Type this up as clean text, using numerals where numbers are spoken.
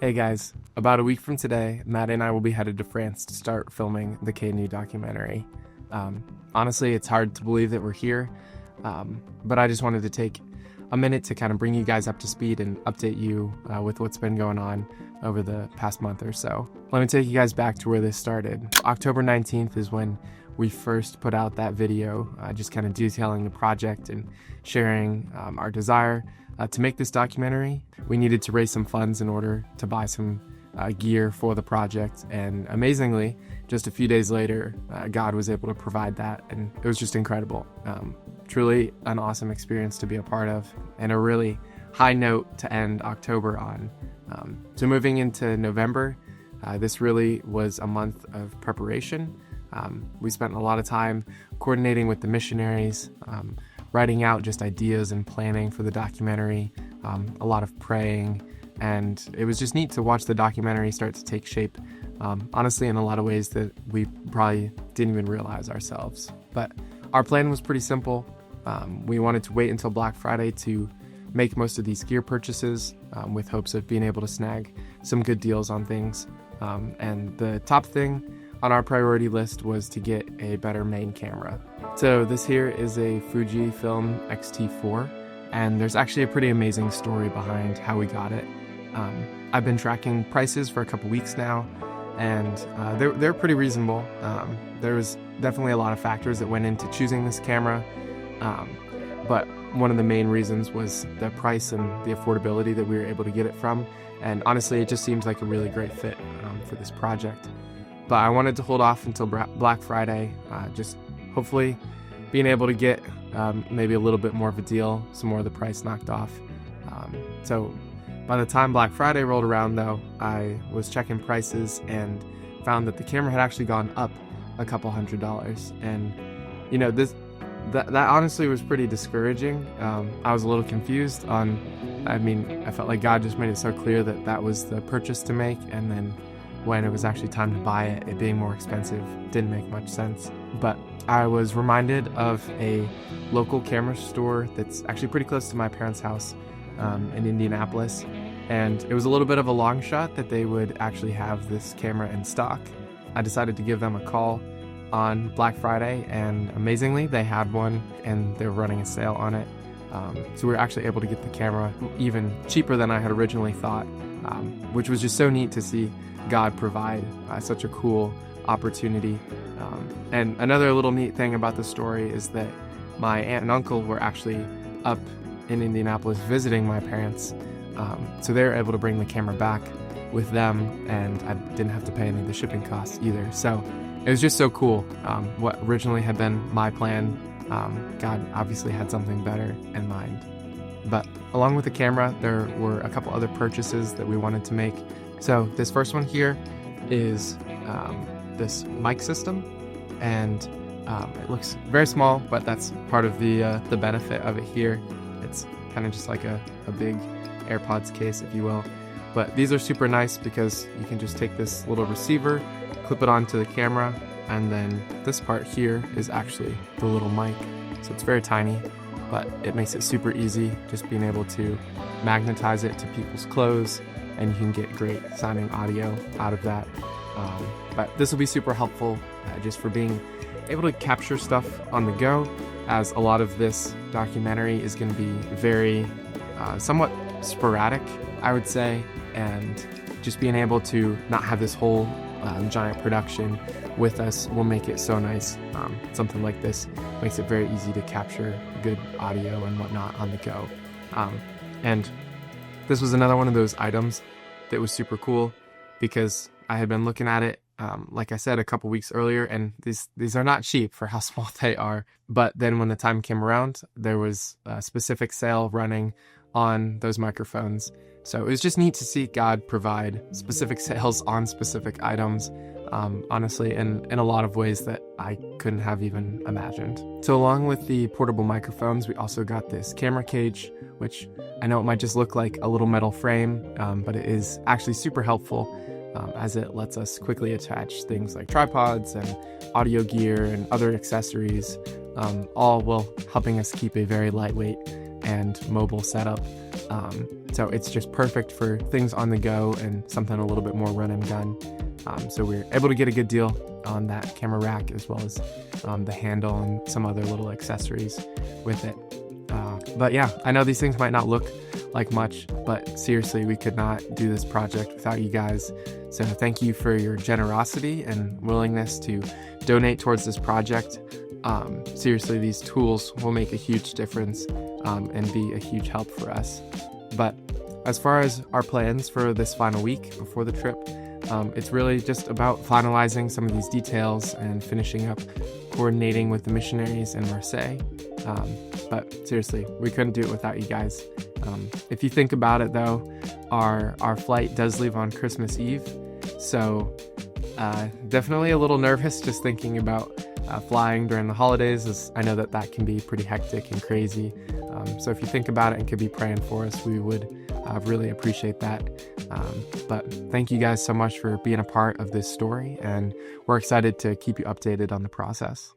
Hey guys, about a week from today, Matt and I will be headed to France to start filming the QuaiNous documentary. Honestly, it's hard to believe that we're here, but I just wanted to take a minute to kind of bring you guys up to speed and update you with what's been going on over the past month or so. Let me take you guys back to where this started. October 19th is when we first put out that video, just kind of detailing the project and sharing our desire to make this documentary. We needed to raise some funds in order to buy some gear for the project, and amazingly, just a few days later, God was able to provide that, and it was just incredible. Truly an awesome experience to be a part of, and a really high note to end October on. So moving into November, this really was a month of preparation. We spent a lot of time coordinating with the missionaries, writing out just ideas and planning for the documentary, a lot of praying, and it was just neat to watch the documentary start to take shape, honestly in a lot of ways that we probably didn't even realize ourselves. But our plan was pretty simple. We wanted to wait until Black Friday to make most of these gear purchases with hopes of being able to snag some good deals on things. And the top thing on our priority list was to get a better main camera. So this here is a Fujifilm X-T4, and there's actually a pretty amazing story behind how we got it. I've been tracking prices for a couple weeks now, and they're pretty reasonable. There was definitely a lot of factors that went into choosing this camera, but one of the main reasons was the price and the affordability that we were able to get it from, and honestly it just seems like a really great fit for this project. But I wanted to hold off until Black Friday, just hopefully being able to get maybe a little bit more of a deal, some more of the price knocked off. So by the time Black Friday rolled around though, I was checking prices and found that the camera had actually gone up a couple $100. And you know, that honestly was pretty discouraging. I was a little confused I felt like God just made it so clear that that was the purchase to make, and then when it was actually time to buy it, it being more expensive didn't make much sense. But I was reminded of a local camera store that's actually pretty close to my parents' house in Indianapolis, and it was a little bit of a long shot that they would actually have this camera in stock. I decided to give them a call on Black Friday, and amazingly they had one and they were running a sale on it. So we were actually able to get the camera even cheaper than I had originally thought, which was just so neat to see God provide such a cool opportunity. And another little neat thing about the story is that my aunt and uncle were actually up in Indianapolis visiting my parents, so they were able to bring the camera back with them, and I didn't have to pay any of the shipping costs either. So it was just so cool. What originally had been my plan, God obviously had something better in mind. But along with the camera, there were a couple other purchases that we wanted to make. So this first one here is this mic system, and it looks very small, but that's part of the benefit of it here. It's kind of just like a big AirPods case, if you will. But these are super nice because you can just take this little receiver, clip it onto the camera, and then this part here is actually the little mic. So it's very tiny, but it makes it super easy just being able to magnetize it to people's clothes, and you can get great sounding audio out of that. But this will be super helpful just for being able to capture stuff on the go, as a lot of this documentary is going to be very somewhat sporadic, I would say, and just being able to not have this whole giant production with us will make it so nice. Something like this makes it very easy to capture good audio and whatnot on the go. And this was another one of those items that was super cool because I had been looking at it, like I said, a couple weeks earlier, and these are not cheap for how small they are. But then when the time came around, there was a specific sale running on those microphones. So it was just neat to see God provide specific sales on specific items, honestly, in a lot of ways that I couldn't have even imagined. So along with the portable microphones, we also got this camera cage, which I know it might just look like a little metal frame, but it is actually super helpful, as it lets us quickly attach things like tripods and audio gear and other accessories, all while helping us keep a very lightweight and mobile setup. So it's just perfect for things on the go and something a little bit more run and gun. So we're able to get a good deal on that camera rack, as well as the handle and some other little accessories with it. But yeah, I know these things might not look like much, but seriously, we could not do this project without you guys. So thank you for your generosity and willingness to donate towards this project. Seriously, these tools will make a huge difference and be a huge help for us. But as far as our plans for this final week before the trip, it's really just about finalizing some of these details and finishing up coordinating with the missionaries in Marseille. But seriously, we couldn't do it without you guys. If you think about it, though, our flight does leave on Christmas Eve, so definitely a little nervous just thinking about flying during the holidays, as I know that can be pretty hectic and crazy. So if you think about it and could be praying for us, we would really appreciate that. But thank you guys so much for being a part of this story, and we're excited to keep you updated on the process.